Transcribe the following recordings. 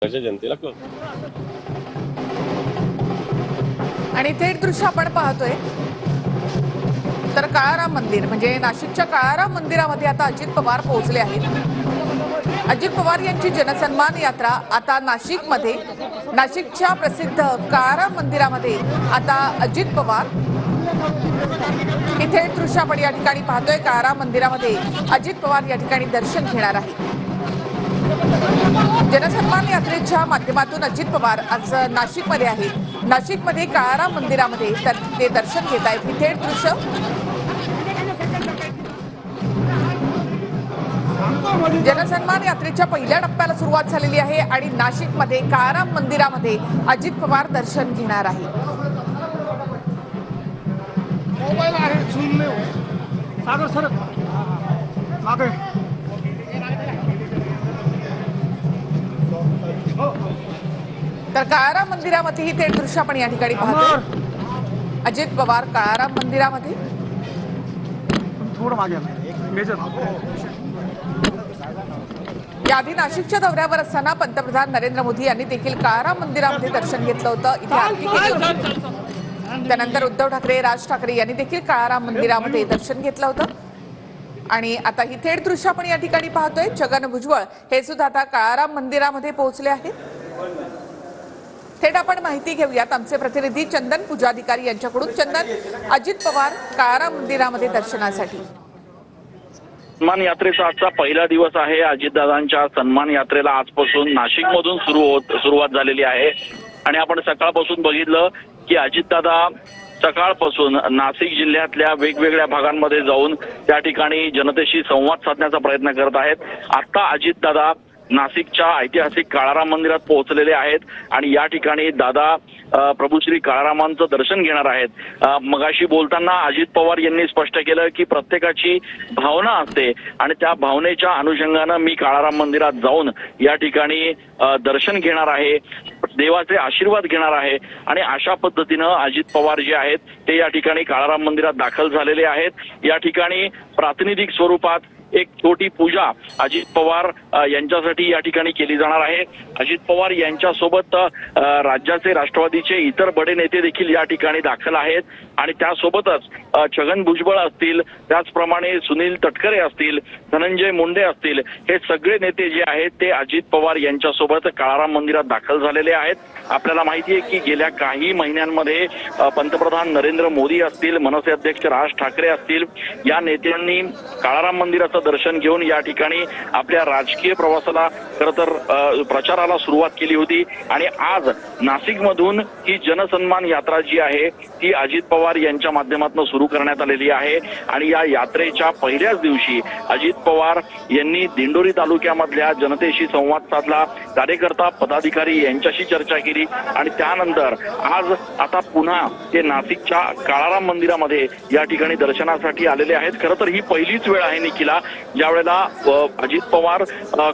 जनतेला आणि थेट दृश्य आपण पाहतोय तर काळाराम मंदिर म्हणजे नाशिकच्या काळाराम मंदिरामध्ये आता अजित पवार पोहोचले आहेत। अजित पवार यांची जनसन्मान यात्रा आता नाशिकच्या प्रसिद्ध काळाराम मंदिरामध्ये आता अजित पवार हे थेट दृश्य आपण या ठिकाणी पाहतोय। काळाराम मंदिरामध्ये अजित पवार या ठिकाणी दर्शन घेणार आहेत। जनसन्मान यात्रेच्या माध्यमातून अजित पवार आज नाशिकमध्ये आहेत। नाशिकमध्ये काळाराम मंदिरामध्ये तर ते दर्शन घेत आहेत। ही थेट दृश्य जनसन्मान यात्रेच्या पहिल्या टप्प्याला सुरुवात झालेली आहे आणि नाशिकमध्ये काळाराम मंदिरामध्ये अजित पवार दर्शन घेणार आहेत। तर काळाराम मंदिरामध्ये ही थेट दृश्य आपण या ठिकाणी पाहतोय। अजित पवार काळाराम मंदिरामध्ये याआधी नाशिकच्या दौऱ्यावर असताना पंतप्रधान नरेंद्र मोदी यांनी देखील काळाराम मंदिरामध्ये दर्शन घेतलं होतं। इथे आरती केली होती। त्यानंतर उद्धव ठाकरे, राज ठाकरे यांनी देखील काळाराम मंदिरामध्ये दर्शन घेतलं होतं आणि आता ही थेट दृश्य आपण या ठिकाणी पाहतोय। छगन भुजबळ हे सुद्धा आता काळाराम मंदिरामध्ये पोहोचले आहेत। थेट आपण माहिती घेऊयात आमचे प्रतिनिधी चंदन पूजाधिकारी यांच्याकडून। चंदन, अजित पवार काळाराम मंदिरामध्ये दर्शनासाठी सन्मान यात्रेचा आजचा पहिला दिवस आहे। अजितदादांच्या सन्मान यात्रेला आजपासून नाशिकमधून सुरुवात झालेली आहे आणि आपण सकाळपासून बघितलं की अजितदादा सकाळपासून नाशिक जिल्ह्यातल्या वेगवेगळ्या भागांमध्ये जाऊन त्या ठिकाणी जनतेशी संवाद साधण्याचा प्रयत्न करत आहेत। आता अजितदादा नाशिकच्या ऐतिहासिक काळाराम मंदिरात पोहोचलेले आहेत आणि या ठिकाणी दादा प्रभू श्री काळारामांचं दर्शन घेणार आहेत। मगाशी बोलताना अजित पवार यांनी स्पष्ट केलं की प्रत्येकाची भावना असते आणि त्या भावनेच्या अनुषंगानं मी काळाराम मंदिरात जाऊन या ठिकाणी दर्शन घेणार आहे, देवाचे आशीर्वाद घेणार आहे आणि अशा पद्धतीनं अजित पवार जे आहेत ते या ठिकाणी काळाराम मंदिरात दाखल झालेले आहेत। या ठिकाणी प्रातिनिधिक स्वरूपात एक छोटी पूजा अजित पवार यांच्यासाठी या ठिकाणी केली जाणार आहे। अजित पवार यांच्यासोबत राज्याचे राष्ट्रवादीचे इतर बडे नेते देखील या ठिकाणी दाखल आहेत आणि त्यासोबतच छगन भुजबळ असतील, त्याचप्रमाणे सुनील तटकरे असतील, धनंजय मुंडे असतील, हे सगळे नेते जे आहेत ते अजित पवार यांच्यासोबत काळाराम मंदिरात दाखल झालेले आहेत। आपल्याला माहिती आहे की गेल्या काही महिन्यांमध्ये पंतप्रधान नरेंद्र मोदी असतील, मनसे अध्यक्ष राज ठाकरे असतील, या नेत्यांनी काळाराम मंदिराचं दर्शन घेऊन या ठिकाणी आपल्या राजकीय प्रवासाला खरं तर प्रचाराला सुरुवात केली होती आणि आज नाशिकमधून ही जनसन्मान यात्रा जी आहे ती अजित पवार यांच्या माध्यमातून सुरू करण्यात आलेली आहे आणि या यात्रेच्या पहिल्याच दिवशी अजित पवार यांनी दिंडोरी तालुक्यामधल्या जनतेशी संवाद साधला, कार्यकर्ता पदाधिकारी यांच्याशी चर्चा केली आणि त्यानंतर आज आता पुन्हा ते नाशिकच्या काळाराम मंदिरामध्ये या ठिकाणी दर्शनासाठी आलेले आहेत। खरं तर ही पहिलीच वेळ आहे निखिला ज्या वेळेला अजित पवार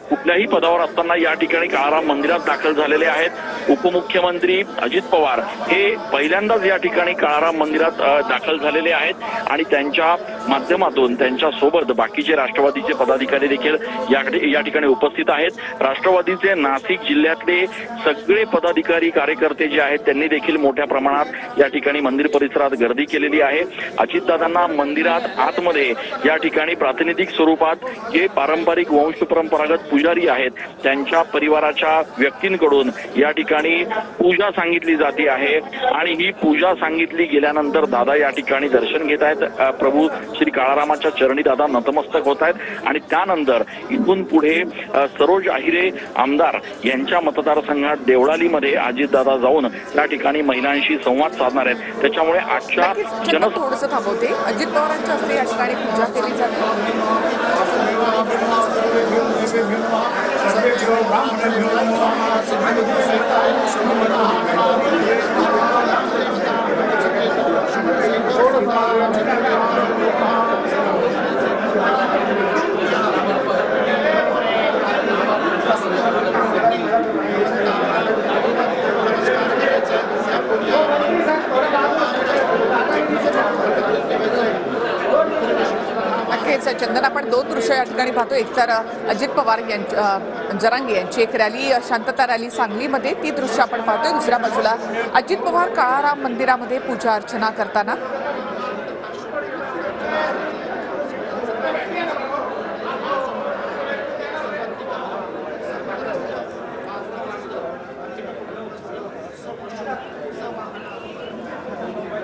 कुठल्याही पदावर असताना या ठिकाणी काळाराम मंदिरात दाखल झालेले आहेत। उपमुख्यमंत्री अजित पवार हे पहिल्यांदाच या ठिकाणी काळाराम मंदिरात दाखल झालेले आहेत आणि त्यांच्या माध्यमातून त्यांच्या सोबत बाकीचे राष्ट्रवादीचे पदाधिकारी देखील या ठिकाणी उपस्थित आहेत। राष्ट्रवादीचे नाशिक जिल्ह्यातले सगळे पदाधिकारी कार्यकर्ते जे आहेत त्यांनी देखील मोठ्या प्रमाणात या ठिकाणी मंदिर परिसरात गर्दी केलेली आहे। अजितदादांना मंदिरात आतमध्ये या ठिकाणी प्रातिनिधिक स्वरूपात जे पारंपरिक वंशपरंपरागत पुजारी आहेत त्यांच्या परिवाराच्या व्यक्तींकडून या ठिकाणी पूजा सांगितली जाते आहे आणि ही पूजा सांगितली गेल्यानंतर दादा या ठिकाणी दर्शन घेत आहेत। प्रभू श्री काळारामाच्या चरणी दादा नतमस्तक होत आहेत आणि त्यानंतर इथून पुढे सरोज आहिरे आमदार यांच्या मतदारसंघात देवळालीमध्ये अजितदादा जाऊन त्या ठिकाणी महिलांशी संवाद साधणार आहेत। त्याच्यामुळे आजच्या थोडंसं थांबवते। अजित पवारांच्या हस्ते या ठिकाणी पूजा केली जाते। चंदन, आपण आपण दोन दृश्य या ठिकाणी पाहतो. एक तर अजित पवार जरांगे यांची एक रॅली, शांतता रॅली सांगलीमध्ये, ती दृश्य आपण पाहतोय. दुसऱ्या बाजूला अजित पवार काळाराम मंदिरामध्ये पूजा अर्चना करताना.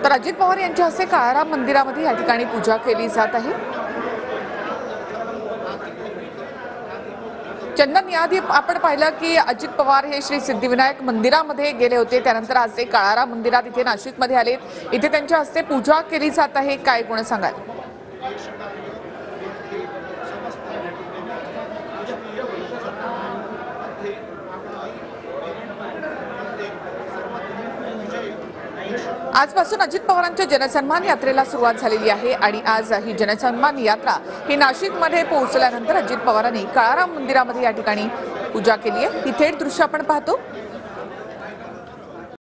तर अजित पवार यांच्या हस्ते काळाराम मंदिरामध्ये या ठिकाणी पूजा केली जात आहे. चंदन, याआधी आपण पाहिलं की अजित पवार हे श्री सिद्धिविनायक मंदिरामध्ये गेले होते, त्यानंतर आज ते काळाराम मंदिरात इथे नाशिकमध्ये आले. इथे त्यांच्या हस्ते पूजा केली जात आहे. काय कोण सांगाल? आजपासून अजित पवारांच्या जनसन्मान यात्रेला सुरुवात झालेली आहे आणि आज ही जनसन्मान यात्रा ही नाशिकमध्ये पोहोचल्यानंतर अजित पवारांनी काळाराम मंदिरामध्ये या ठिकाणी पूजा केली आहे. ही थेट दृश्य आपण पाहतो.